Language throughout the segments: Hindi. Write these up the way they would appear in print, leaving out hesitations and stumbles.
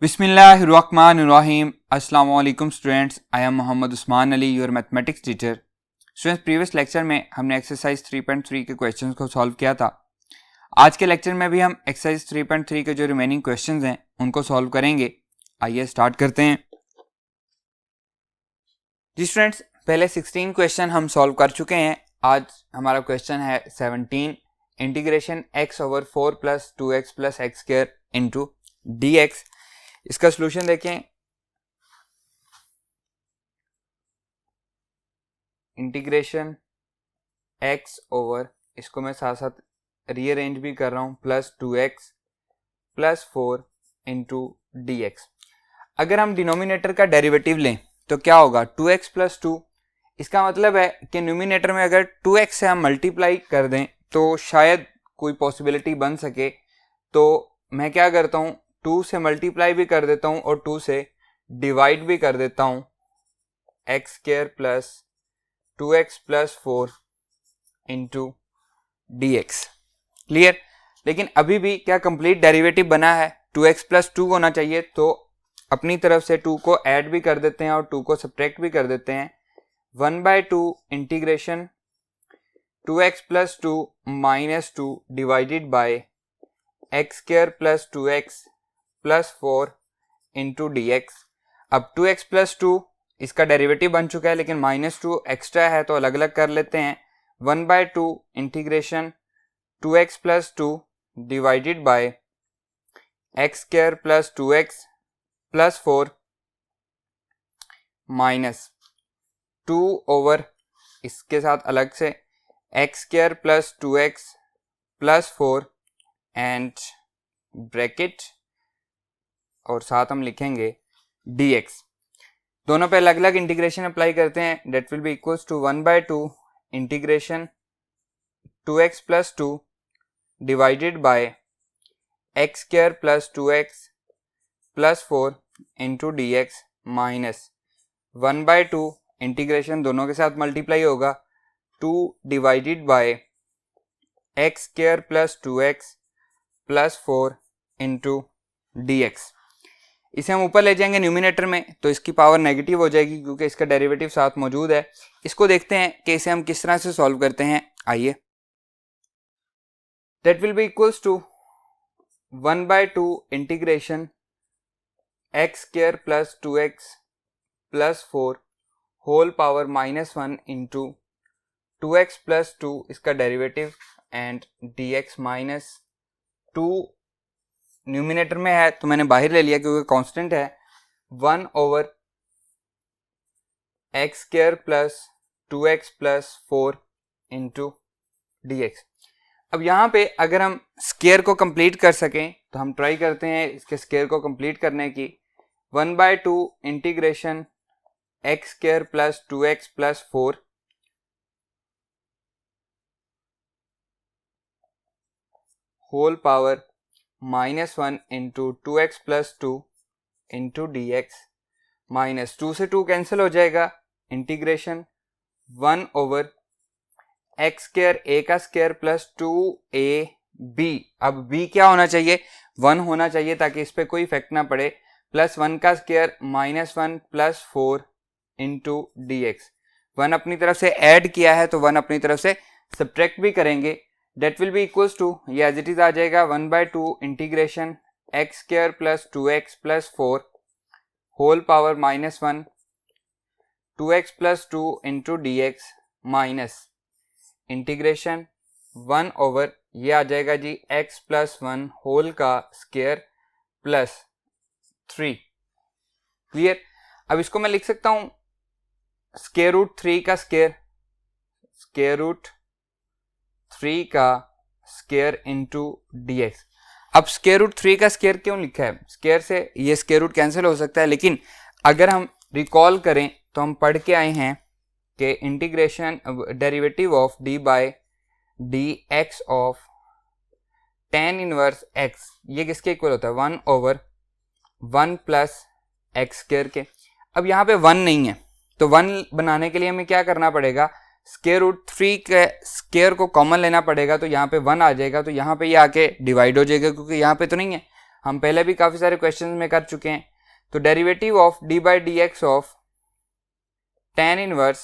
बिस्मिल्लाहिर्रहमानिर्रहीम। अस्सलाम वालेकुम students, I am Mohammad Usman Ali, your mathematics teacher. Students, previous lecture में हमने एक्सरसाइज 3.3 के क्वेश्चंस को सॉल्व किया था। आज के लेक्चर में भी हम एक्सरसाइज 3.3 के जो रिमेनिंग क्वेश्चंस हैं उनको सॉल्व करेंगे। आइए स्टार्ट करते हैं। जी स्टूडेंट्स, पहले 16 क्वेश्चन हम सॉल्व कर चुके हैं। आज हमारा क्वेश्चन है 17, integration x over 4 plus 2x plus x square into d x. इसका सोल्यूशन देखें। इंटीग्रेशन x ओवर, इसको मैं साथ साथ रीअरेंज भी कर रहा हूं, plus 2x plus 4 into d x. अगर हम डिनोमिनेटर का डेरिवेटिव लें तो क्या होगा, 2x प्लस 2। इसका मतलब है कि न्यूमिनेटर में अगर 2x से हम मल्टीप्लाई कर दें तो शायद कोई पॉसिबिलिटी बन सके। तो मैं क्या करता हूं, 2 से मल्टीप्लाई भी कर देता हूं और 2 से डिवाइड भी कर देता हूं, x square plus 2x plus 4 into d x. Clear. लेकिन अभी भी क्या कंप्लीट डेरिवेटिव बना है, 2x प्लस 2 होना चाहिए। तो अपनी तरफ से 2 को ऐड भी कर देते हैं और 2 को सब्ट्रैक्ट भी कर देते हैं। 1/2 integration 2x plus 2 minus 2 divided by x square plus 2x plus 4 into d x. अब 2x प्लस 2 इसका डेरिवेटिव बन चुका है, लेकिन माइनस 2 एक्स्ट्रा है तो अलग अलग कर लेते हैं। 1/2 integration 2x plus 2 divided by x square plus 2x plus 4 minus 2 over, इसके साथ अलग से x square plus 2x plus 4 and bracket, और साथ हम लिखेंगे dx। दोनों पे अलग अलग इंटीग्रेशन अप्लाई करते हैं। That will be equals to 1/2 integration 2x plus 2 divided by x square plus 2x plus 4 into d x minus 1/2 integration, दोनों के साथ मल्टीप्लाई होगा, 2 divided by x square plus 2x plus 4 into d x. इसे हम ऊपर ले जाएंगे न्यूमिनेटर में तो इसकी पावर नेगेटिव हो जाएगी क्योंकि इसका डेरिवेटिव साथ मौजूद है। इसको देखते हैं कि इसे हम किस तरह से सॉल्व करते हैं। आइए। That will be equals to 1/2 integration x square plus 2x plus 4 whole power -1 into 2x plus 2 इसका derivative and dx minus 2 numerator में है तो मैंने बाहर ले लिया क्योंकि कांस्टेंट है, 1 over x square plus 2x plus 4 into d x. अब यहाँ पे अगर हम स्क्वायर को कंप्लीट कर सकें तो हम ट्राई करते हैं इसके स्क्वायर को कंप्लीट करने की। 1/2 integration x square plus 2x plus 4 whole power -1 into 2x plus 2 into d x minus 2 से 2 कैंसिल हो जाएगा, integration 1 over x square a का स्क्वायर प्लस 2ab। अब b क्या होना चाहिए, 1 होना चाहिए ताकि इस पर कोई इफेक्ट ना पड़े, प्लस 1 का square -1 plus 4 into d x. 1 अपनी तरफ से ऐड किया है तो 1 अपनी तरफ से सब्ट्रैक्ट भी करेंगे। That will be equals to, ये एज इट इज आ जाएगा, 1/2 integration x square plus 2x plus 4 whole power -1 2x plus 2 into d x minus integration 1 over, ये आ जाएगा जी x प्लस 1 होल का स्क्वायर प्लस 3। क्लियर। अब इसको मैं लिख सकता हूं स्क्वायर रूट 3 का स्क्वायर, स्क्वायर रूट 3 का स्क्वायर इंटू डी एक्स। अब स्क्वायर रूट 3 का स्क्वायर क्यों लिखा है, स्क्वायर से ये स्क्वायर रूट कैंसिल हो सकता है, लेकिन अगर हम रिकॉल करें तो हम पढ़ के आए हैं कि integration derivative of d by d x of tan inverse x, ये किसके इक्वल होता है, 1 ओवर 1 प्लस एक्स स्क्वायर के। अब यहाँ पे 1 नहीं है तो 1 बनाने के लिए हमें क्या करना पड़ेगा, स्क्वायर रूट 3 के स्क्वायर को कॉमन लेना पड़ेगा, तो यहाँ पे 1 आ जाएगा, तो यहाँ पे ये आके डिवाइड हो जाएगा क्योंकि यहाँ पे तो नहीं है। हम पहले भी काफ़ी सारे क्वेश्चन में कर चुके हैं। तो derivative of d by d x of tan inverse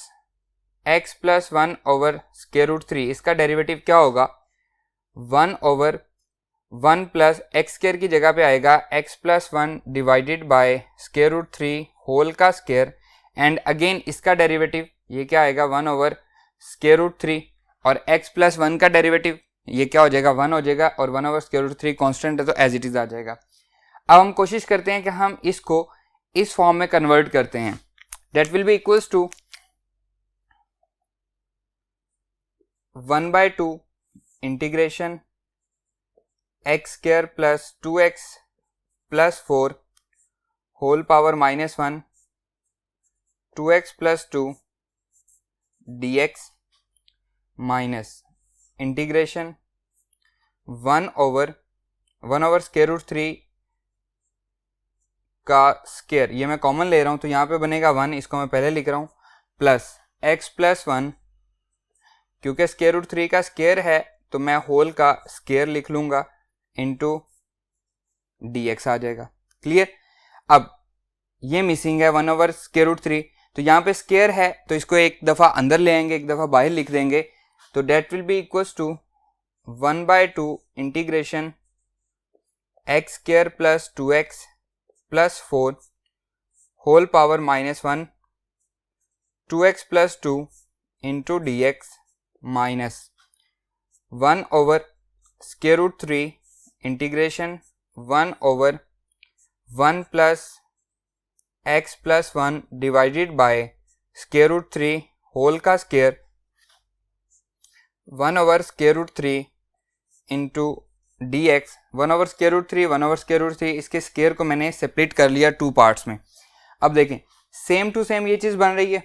x plus 1 over square root 3, इसका डेरिवेटिव क्या होगा, 1 ओवर 1 प्लस एक्स स्क्वायर की जगह पे आएगा x plus 1 divided by square root 3 whole का स्क्वायर, एंड अगेन इसका डेरिवेटिव ये क्या आएगा 1 ओवर स्क्वायर रूट 3, और x प्लस 1 का डेरिवेटिव ये क्या हो जाएगा 1 हो जाएगा, और 1 ओवर स्क्वायर रूट 3 कॉन्स्टेंट है तो एज इट इज आ जाएगा। अब हम कोशिश करते हैं कि हम इसको इस फॉर्म में कन्वर्ट करते हैं। That will be equals to 1/2 integration x square plus 2x plus 4 whole power -1 2x plus 2 dx minus integration 1 over square root 3 का स्क्वायर, ये मैं कॉमन ले रहा हूं तो यहाँ पे बनेगा 1, इसको मैं पहले लिख रहा हूं, प्लस x प्लस 1, क्योंकि स्क्वायर रूट 3 का स्क्वायर है तो मैं होल का स्क्वायर लिख लूंगा, इनटू dx आ जाएगा। क्लियर। अब ये मिसिंग है 1 ओवर स्क्वायर रूट 3, तो यहाँ पे स्क्वायर है तो इसको एक दफा अंदर ले आएंगे, एक दफा बाहर लिख देंगे, तो that will be equals to 1/2 integration x square plus 2x plus 4 whole power -1 2x plus 2 into dx minus 1 over square root 3 integration 1 over 1 plus x plus 1 divided by square root 3 whole का square 1 over square root 3 into dx, 1 over square root 3 1 over square root 3, इसके स्क्वायर को मैंने सेपरेट कर लिया 2 पार्ट्स में। अब देखें सेम टू सेम ये चीज़ बन रही है,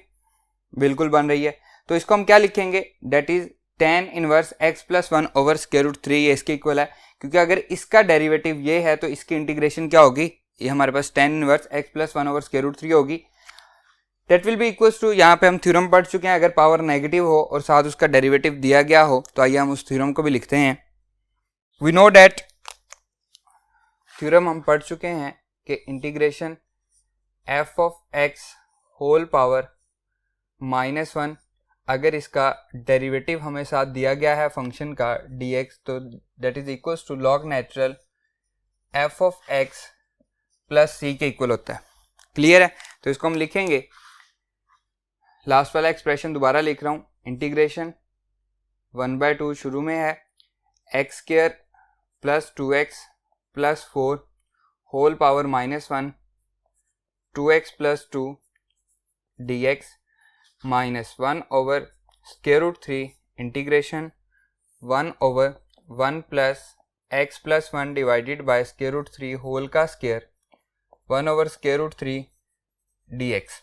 बिल्कुल बन रही है, तो इसको हम क्या लिखेंगे, that is tan inverse x plus 1 over square root 3, ये इसके इक्वल है, क्योंकि अगर इसका डेरिवेटिव ये है तो इसकी इंटीग्रेशन क्या होगी, ये हमारे पास tan inverse x plus 1 over square root 3 होगी। That will be equals to, यहाँ पे हम थ्योरम पढ़ चुके हैं, अगर पावर नेगेटिव हो और साथ उसका डेरिवेटिव दिया गया हो तो आइए हम उस थ्योरम को भी लिखते हैं। वी नो डेट, थ्योरम हम पढ़ चुके हैं कि integration f of x whole power -1, अगर इसका डेरिवेटिव हमें साथ दिया गया है फंक्शन का dx, तो that is equals to log natural f of x plus c के इक्वल होता है। क्लियर है। तो इसको हम लिखेंगे, लास्ट वाला एक्सप्रेशन दोबारा लिख रहा हूं, इंटीग्रेशन 1/2 शुरू में है x square plus 2x plus 4 whole power -1 2x plus 2 dx minus 1 over square root 3 integration 1 over 1 plus x plus 1 divided by square root 3 whole का square 1 over square root 3 dx।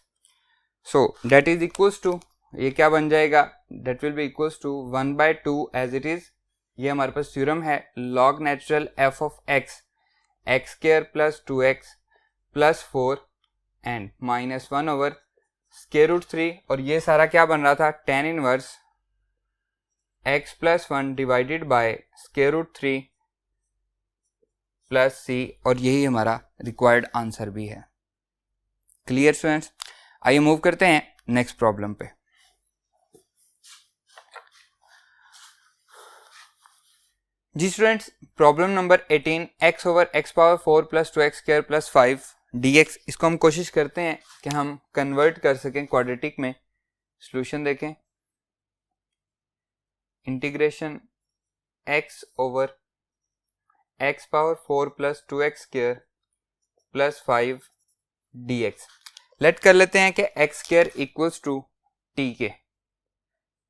So that is equals to, ये क्या बन जाएगा, that will be equals to 1/2 as it is, ये हमारे पास थ्योरम है, log natural f of x x square plus 2x plus 4 and minus 1 over square root 3, और ये सारा क्या बन रहा था, tan inverse x plus 1 divided by square root 3 plus c, और यही हमारा रिक्वायर्ड आंसर भी है। Clear students. आइए मूव करते हैं नेक्स्ट प्रॉब्लम पे। जी students, problem number 18, x over x power 4 plus 2x square plus 5 dx, इसको हम कोशिश करते हैं कि हम कन्वर्ट कर सकें क्वाड्रेटिक में। सॉल्यूशन देखें, integration x over x power 4 plus 2x square plus 5 dx। Let कर लेते हैं कि x square equals to t के,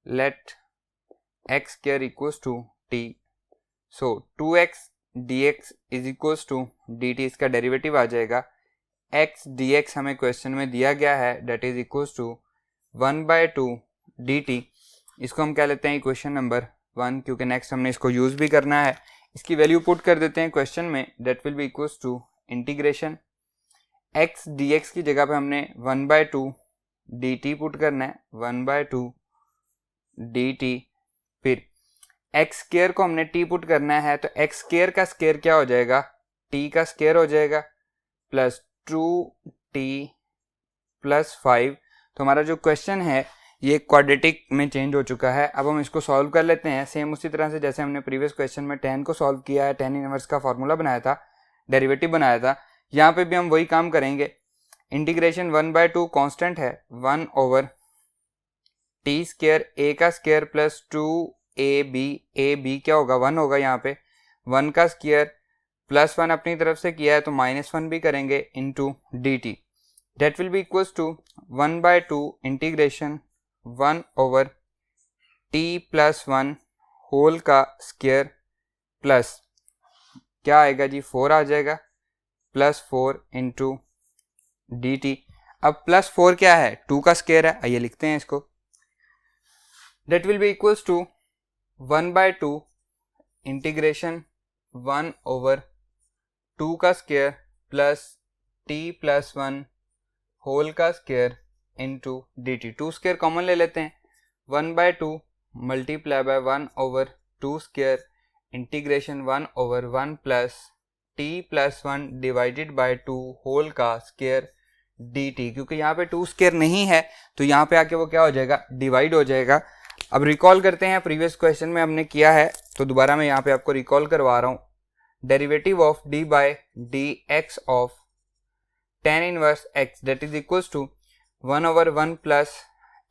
let x square equals to t, so 2x dx is equals to dt, इसका डेरिवेटिव आ जाएगा x dx हमें क्वेश्चन में दिया गया है, that is equals to 1/2 dt। इसको हम क्या लेते हैं इक्वेशन नंबर 1, क्योंकि नेक्स्ट हमने इसको यूज भी करना है। इसकी वैल्यू पुट कर देते हैं क्वेश्चन में, that will be equals to integration x dx की जगह पे हमने 1/2 dt पुट करना है, 1/2 dt, फिर x स्क्वायर को हमने t पुट करना है, तो x स्क्वायर का स्क्वायर क्या हो जाएगा, टी का स्क्वायर हो जाएगा प्लस 2t प्लस 5। तो हमारा जो क्वेश्चन है ये क्वाड्रेटिक में चेंज हो चुका है। अब हम इसको सॉल्व कर लेते हैं सेम उसी तरह से जैसे हमने प्रीवियस क्वेश्चन में tan को सॉल्व किया है, tan इनवर्स का फॉर्मूला बनाया था, डेरिवेटिव बनाया था। यहाँ पे भी हम वही काम करेंगे। इंटीग्रेशन 1/2 कांस्टेंट है, 1 ओवर टी स्क्वायर ए का square plus 2ab, A B क्या होगा 1 होगा, यहाँ पे 1 का स्क्वायर प्लस 1 अपनी तरफ से किया है तो -1 भी करेंगे into d t. That will be equals to 1/2 integration 1 over t plus 1 whole का स्क्वायर प्लस क्या आएगा जी 4 आ जाएगा प्लस 4 इंटू डी टी। अब प्लस 4 क्या है 2 का स्क्वायर है, आइए लिखते हैं इसको। That will be equals to 1/2 integration 1 over 2 का square plus t plus 1 whole का square into d t. 2 square common ले लेते हैं, 1/2 multiply by 1 over 2 square integration 1 over 1 plus t plus 1 divided by 2 whole का स्क्वायर डी टी। क्योंकि यहाँ पे 2 स्क्वायर नहीं है तो यहाँ पे आके वो क्या हो जाएगा डिवाइड हो जाएगा। अब रिकॉल करते हैं, प्रीवियस क्वेश्चन में हमने किया है तो दोबारा मैं यहाँ पे आपको रिकॉल करवा रहा हूँ। Derivative of d by d x of tan inverse x that is equals to 1 over 1 plus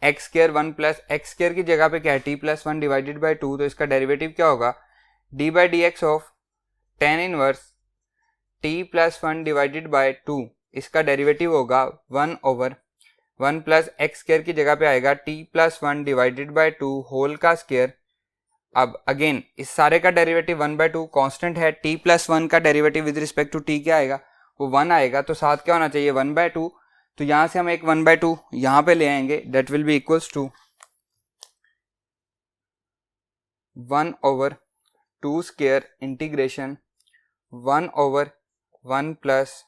x square 1 plus x square की जगह पे क्या है t plus 1 डिवाइडेड बाय 2, तो इसका डेरिवेटिव क्या होगा d by dx of tan inverse t plus 1 divided by 2, इसका डेरिवेटिव होगा 1 over 1 plus x square की जगह पे आएगा t plus 1 divided by 2 whole का स्क्वायर। अब अगेन इस सारे का डेरिवेटिव 1/2 कांस्टेंट है, t plus 1 का derivative with respect to t क्या आएगा वो 1 आएगा, तो साथ क्या होना चाहिए 1/2। तो यहां से हम एक 1/2 यहां पे ले आएंगे, that will be equals to 1 over 2 square integration 1 over 1 plus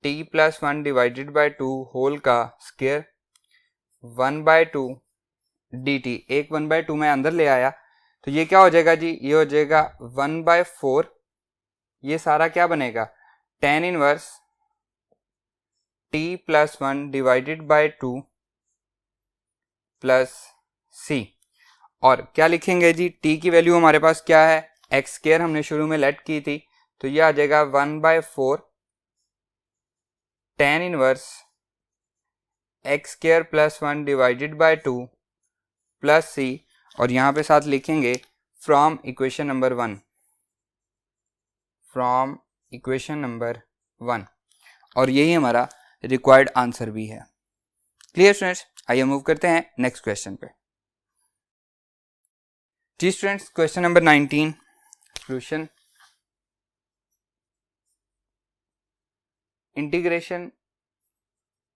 t plus 1 divided by 2 whole का स्क्वायर 1/2 dt। एक 1/2 मैं अंदर ले आया तो ये क्या हो जाएगा जी, ये हो जाएगा 1/4। ये सारा क्या बनेगा tan inverse t plus 1 divided by 2 plus c। और क्या लिखेंगे जी, t की वैल्यू हमारे पास क्या है x स्क्वायर हमने शुरू में लेट की थी, तो ये आ जाएगा 1/4 tan inverse x square plus 1 divided by 2 plus c। और यहाँ पे साथ लिखेंगे from equation number 1, from equation number 1, और यही हमारा रिक्वायर्ड आंसर भी है। क्लियर स्टूडेंट्स, आइए मूव करते हैं नेक्स्ट क्वेश्चन पे। जी students, question number 19 solution. Integration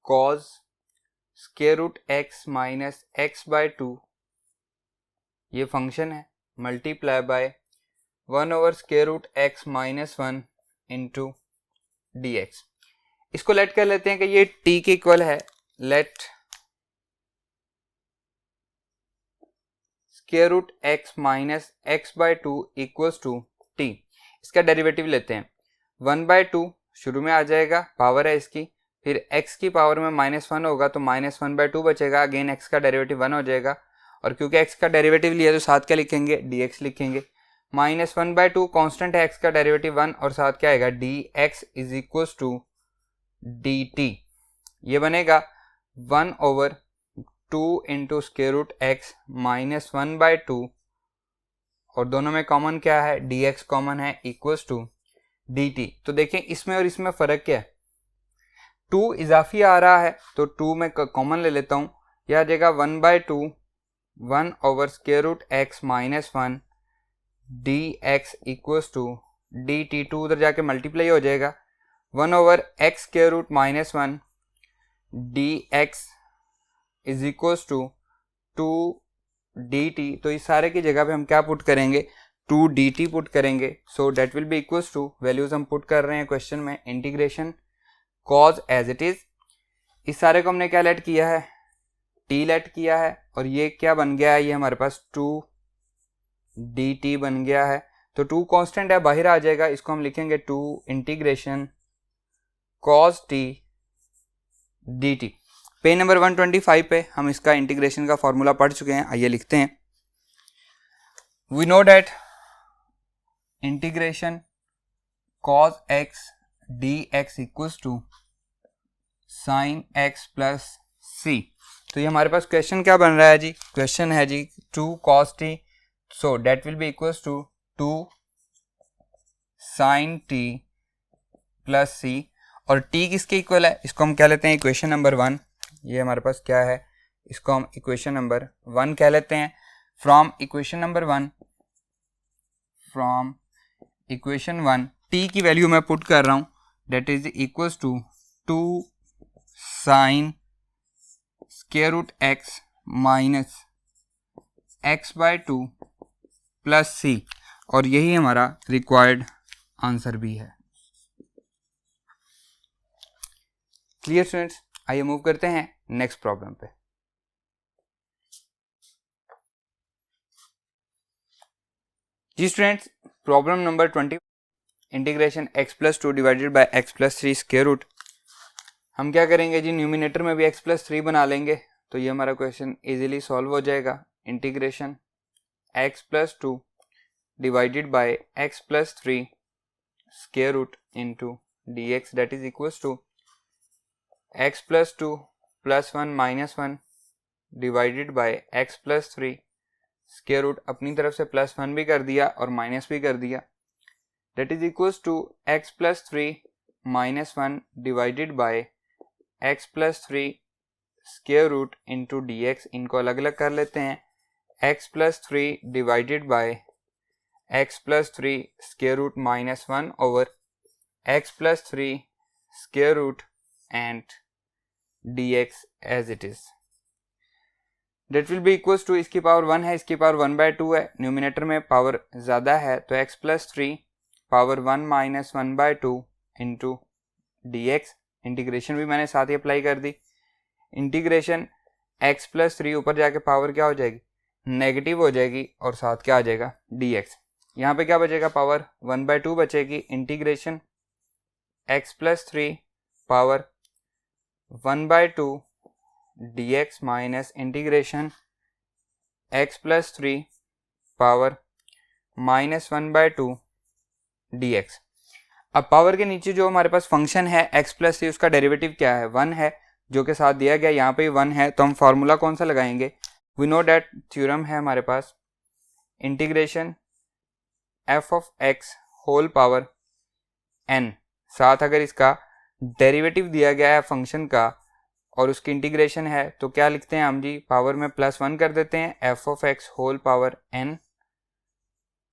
cos square root x minus x/2 ये फंक्शन है, multiply by 1 over square root x minus 1 into d x. इसको लेट कर लेते हैं कि ये t के इक्वल है। Let square root x minus x/2 equals to t। इसका डेरिवेटिव लेते हैं, 1/2 शुरू में आ जाएगा, पावर है इसकी, फिर x की पावर में -1 होगा तो -1/2 बचेगा, अगेन x का डेरिवेटिव 1 हो जाएगा। और क्योंकि x का डेरिवेटिव लिया तो साथ क्या लिखेंगे dx लिखेंगे, -1/2 कांस्टेंट है, x का डेरिवेटिव 1 और साथ क्या आएगा dx is equals to dt। ये बनेगा 1 over 2 into square root x minus 1/2 और दोनों में कॉमन क्या है dx कॉमन है इक्वल्स टू dt। तो देखें इसमें और इसमें फ़र्क क्या है, 2 इजाफी आ रहा है तो 2 में कॉमन ले लेता हूँ, यह आ जाएगा 1/2 1 over square root x minus 1 dx equals to dt। 2 उधर जाके मल्टीप्लाई हो जाएगा, 1 over x square root minus 1 dx is equals to 2 dt। तो इस सारे की जगह पे हम क्या पुट करेंगे 2 dt पुट करेंगे। So that will be equals to, values हम पुट कर रहे हैं क्वेश्चन में, integration cos as it is, इस सारे को हमने क्या लेट किया है t लेट किया है और ये क्या बन गया है, ये हमारे पास 2 dt बन गया है। तो 2 कांस्टेंट है, बाहर आ जाएगा, इसको हम लिखेंगे 2 integration cos t dt। Page number 125 पे हम इसका इंटीग्रेशन का फॉर्मूला पढ़ चुके हैं, आइए लिखते हैं। We know that integration cos x dx equals to sin x plus c। तो ये हमारे पास क्वेश्चन क्या बन रहा है जी, क्वेश्चन है जी 2 cos t, so that will be equals to 2 sin t plus c, और t किसके इक्वल है, इसको हम क्या लेते हैं इक्वेशन नंबर 1। ये हमारे पास क्या है, इसको हम इक्वेशन नंबर 1 कह लेते हैं। From equation number 1, from equation 1 t की वैल्यू मैं पुट कर रहा हूं, that is equals to 2 sine square root x minus x by 2 plus c, और यही हमारा रिक्वायर्ड आंसर भी है। क्लियर स्टूडेंट्स, आइए मूव करते हैं नेक्स्ट प्रॉब्लम पे। जी students, problem number 20, integration x plus 2 divided by x plus 3 square root. हम क्या करेंगे जी, न्यूमिनेटर में भी x प्लस 3 बना लेंगे, तो ये हमारा क्वेश्चन इजीली सॉल्व हो जाएगा। Integration x plus 2 divided by x plus 3 square root into dx that is equals to x plus 2 plus 1 minus 1 divided by x plus 3 square root, अपनी तरफ से प्लस 1 भी कर दिया और माइनस भी कर दिया, that is equals to x plus 3 minus 1 divided by x plus 3 square root into dx। इनको अलग अलग कर लेते हैं, x plus 3 divided by x plus 3 square root minus 1 over x plus 3 square root and dx as it is, that will be equals to, इसकी पावर 1 है, इसकी पावर 1 बाय 2 है, न्यूमिनेटर में पावर ज़्यादा है तो x plus 3 power 1 minus 1 by 2 into dx। Integration भी मैंने साथ ही अप्लाई कर दी। इंटीग्रेशन x प्लस 3 ऊपर जाके पावर क्या हो जाएगी, नेगेटिव हो जाएगी, और साथ क्या आ जाएगा dx। यहाँ पे क्या बचेगा, पावर 1 बाय 2 बचेगी। Integration x plus 3 power 1 by 2 dx minus integration x plus 3 power minus 1 by 2 dx। अब पावर के नीचे जो हमारे पास फंक्शन है x प्लस 3, उसका डेरिवेटिव क्या है, 1 है, जो के साथ दिया गया, यहाँ पे 1 है, तो हम फॉर्मूला कौन सा लगाएंगे, वी नो डैट थ्योरम है हमारे पास integration f of x whole power n, साथ अगर इसका डेरिवेटिव दिया गया है फंक्शन का और उसकी इंटीग्रेशन है, तो क्या लिखते हैं हम जी, पावर में प्लस 1 कर देते हैं, f of x whole power n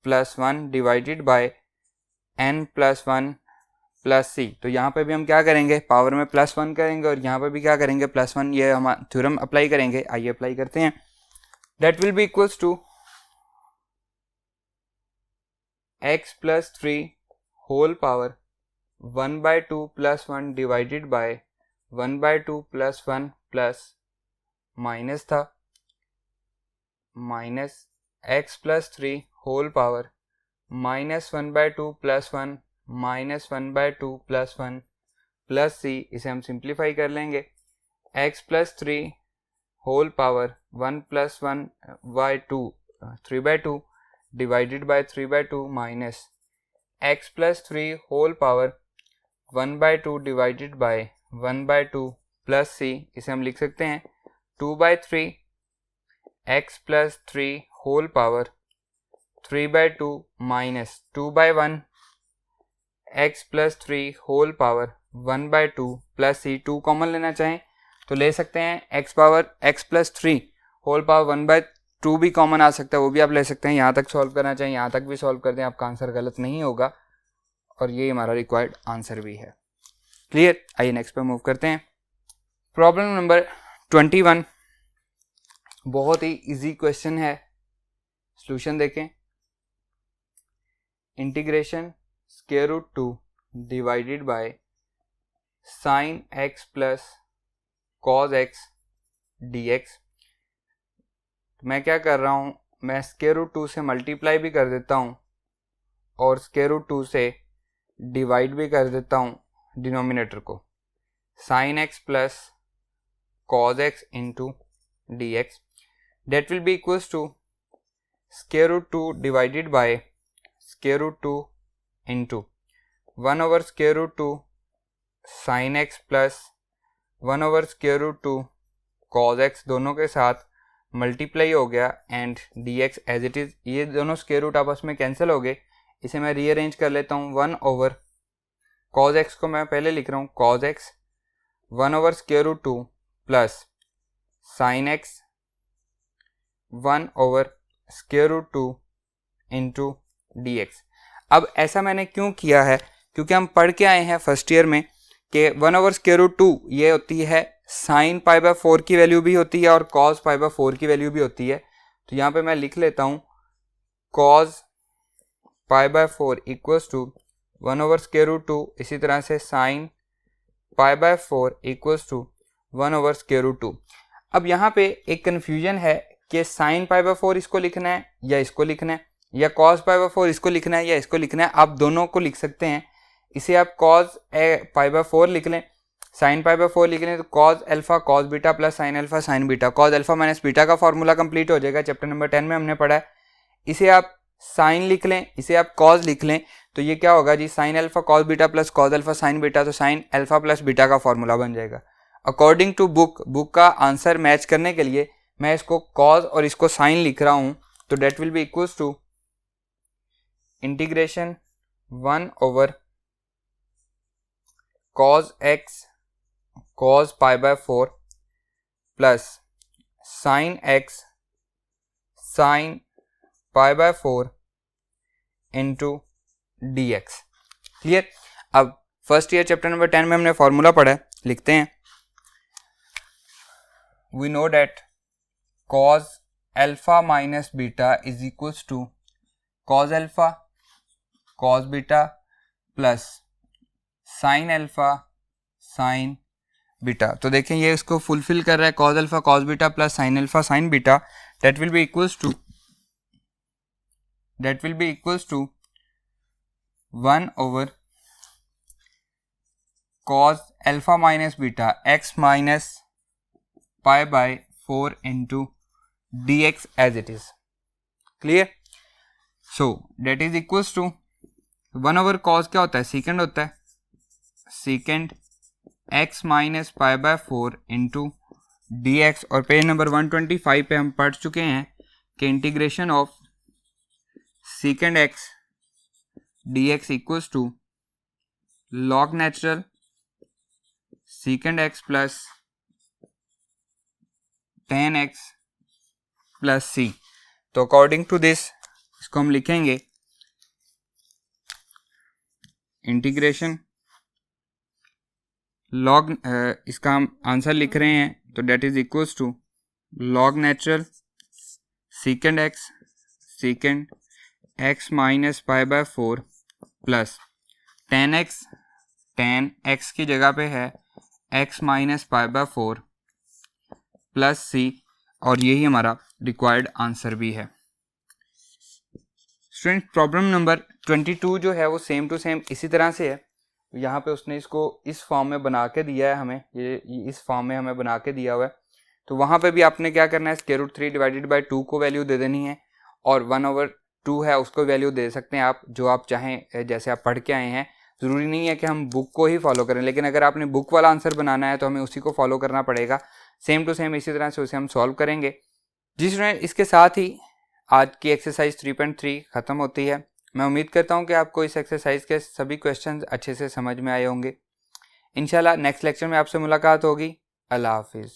plus 1 divided by n plus 1 plus c। तो यहाँ पे भी हम क्या करेंगे, पावर में प्लस 1 करेंगे और यहाँ पे भी क्या करेंगे, प्लस 1, ये हम थ्योरम अप्लाई करेंगे। आइए अप्लाई करते हैं, that will be equals to x plus 3 whole power 1 by 2 plus 1 divided by 1 by 2 plus 1 plus minus था, minus x plus 3 whole power minus 1 by 2 plus 1 minus 1 by 2 plus 1 plus c। इसे हम सिंप्लीफाई कर लेंगे, x plus 3 whole power 1 plus 1 by 2 3 by 2 divided by 3 by 2 minus x plus 3 whole power 1 by 2 divided by 1 by 2 plus c। इसे हम लिख सकते हैं 2 by 3 x plus 3 whole power 3 by 2 minus 2 by 1 x plus 3 whole power 1 by 2 plus c। 2 common लेना चाहें तो ले सकते हैं, x power x plus 3 whole power 1 by 2 भी कॉमन आ सकता है, वो भी आप ले सकते हैं। यहाँ तक सॉल्व करना चाहें यहाँ तक भी सॉल्व कर दें, आपका आंसर गलत नहीं होगा, और ये हमारा रिक्वायर्ड आंसर भी है। क्लियर, आइए नेक्स्ट पे मूव करते हैं। प्रॉब्लम नंबर 21, बहुत ही इजी क्वेश्चन है, सॉल्यूशन देखें। Integration square root 2 divided by sine x plus cos x dx। मैं क्या कर रहा हूँ, मैं स्क्वायर रूट 2 से मल्टीप्लाई भी कर देता हूँ और स्क्वायर रूट 2 से डिवाइड भी कर देता हूँ डिनोमिनेटर को, sine x plus cos x into d x, that will be equals to square root 2 divided by square root 2 into 1 over square root 2 sine x plus 1 over square root 2 cos x, दोनों के साथ मल्टीप्लाई हो गया and d x as it is. ये दोनों स्क्वायर रूट आपस में कैंसिल हो गए, इसे मैं रीअरेंज कर लेता हूँ। 1 ओवर कॉज एक्स को मैं पहले लिख रहा हूँ cos x 1 over square root 2 plus sine x 1 over square root 2 into d x. अब ऐसा मैंने क्यों किया है, क्योंकि हम पढ़ के आए हैं फर्स्ट ईयर में कि 1 ओवर स्क्वायर रूट 2 ये होती है साइन पाई बाय 4 की वैल्यू भी होती है और कॉज पाई बाय 4 की वैल्यू भी होती है। तो यहाँ पे मैं लिख लेता हूँ cos pi by 4 equals to 1 over square root 2, इसी तरह से sine pi by 4 equals to 1 over square root 2। अब यहाँ पे एक कन्फ्यूजन है कि साइन पाई बाय 4 इसको लिखना है या इसको लिखना है, या कॉज पाई बाय 4 इसको लिखना है या इसको लिखना है। आप दोनों को लिख सकते हैं। इसे आप कॉज पाई बाय 4 लिख लें, साइन पाई बाय 4 लिख लें, तो cause alpha cos beta plus sine alpha sine beta, cause alpha minus beta का फॉर्मूला कंप्लीट हो जाएगा, चैप्टर नंबर 10 में हमने पढ़ा है। इसे आप साइन लिख लें, इसे आप कॉज लिख लें, तो ये क्या होगा जी, sine alpha cos beta plus cos alpha sine beta, तो साइन अल्फा प्लस बीटा का फॉर्मूला बन जाएगा। अकॉर्डिंग टू बुक का आंसर मैच करने के लिए मैं इसको कॉज और इसको साइन लिख रहा हूँ, तो that will be equals to integration 1 over cos x cos pi by 4 plus sin x sin pi by 4 into d x. Clear. अब फर्स्ट ईयर चैप्टर नंबर 10 में हमने फॉर्मूला पढ़ा है, लिखते हैं। We know that cos alpha minus beta is equals to cos alpha cos beta plus sine alpha sine beta. तो देखें ये इसको फुलफिल कर रहा है, cause alpha cos beta plus sine alpha sine beta, that will be equals to 1 over cos alpha minus beta x minus pi by 4 into d x as it is. Clear. So that is equals to 1 over cos क्या होता है, सीकेंड होता है, secant x minus pi by 4 into d x. और पेज नंबर 125 पे हम पढ़ चुके हैं कि integration of secant x d x equals to log natural secant x plus tan x plus c। तो अकॉर्डिंग टू दिस इसको हम लिखेंगे इंटीग्रेशन लॉग, इसका हम आंसर लिख रहे हैं, तो that is equals to log natural secant x minus pi by 4 plus tan x की जगह पे है x minus pi by 4 plus c, और यही हमारा रिक्वायर्ड आंसर भी है। स्टूडेंट प्रॉब्लम नंबर 22 जो है वो सेम टू सेम इसी तरह से है। यहाँ पे उसने इसको इस फॉर्म में बना के दिया है हमें, ये इस फॉर्म में हमें बना के दिया हुआ है। तो वहाँ पे भी आपने क्या करना है, स्क्वायर रूट 3 डिवाइडेड बाय 2 को वैल्यू दे देनी है, और 1 ओवर 2 है उसको वैल्यू दे सकते हैं आप, जो आप चाहें, जैसे आप पढ़ के आए हैं। ज़रूरी नहीं है कि हम बुक को ही फॉलो करें, लेकिन अगर आपने बुक वाला आंसर बनाना है तो हमें उसी को फॉलो करना पड़ेगा। सेम टू सेम इसी तरह से उसे हम सॉल्व करेंगे। जी स्टूडेंट, इसके साथ ही आज की एक्सरसाइज 3.3 ख़त्म होती है। मैं उम्मीद करता हूं कि आपको इस एक्सरसाइज के सभी क्वेश्चंस अच्छे से समझ में आए होंगे। इंशाल्लाह नेक्स्ट लेक्चर में आपसे मुलाकात होगी। अल्लाह हाफिज़।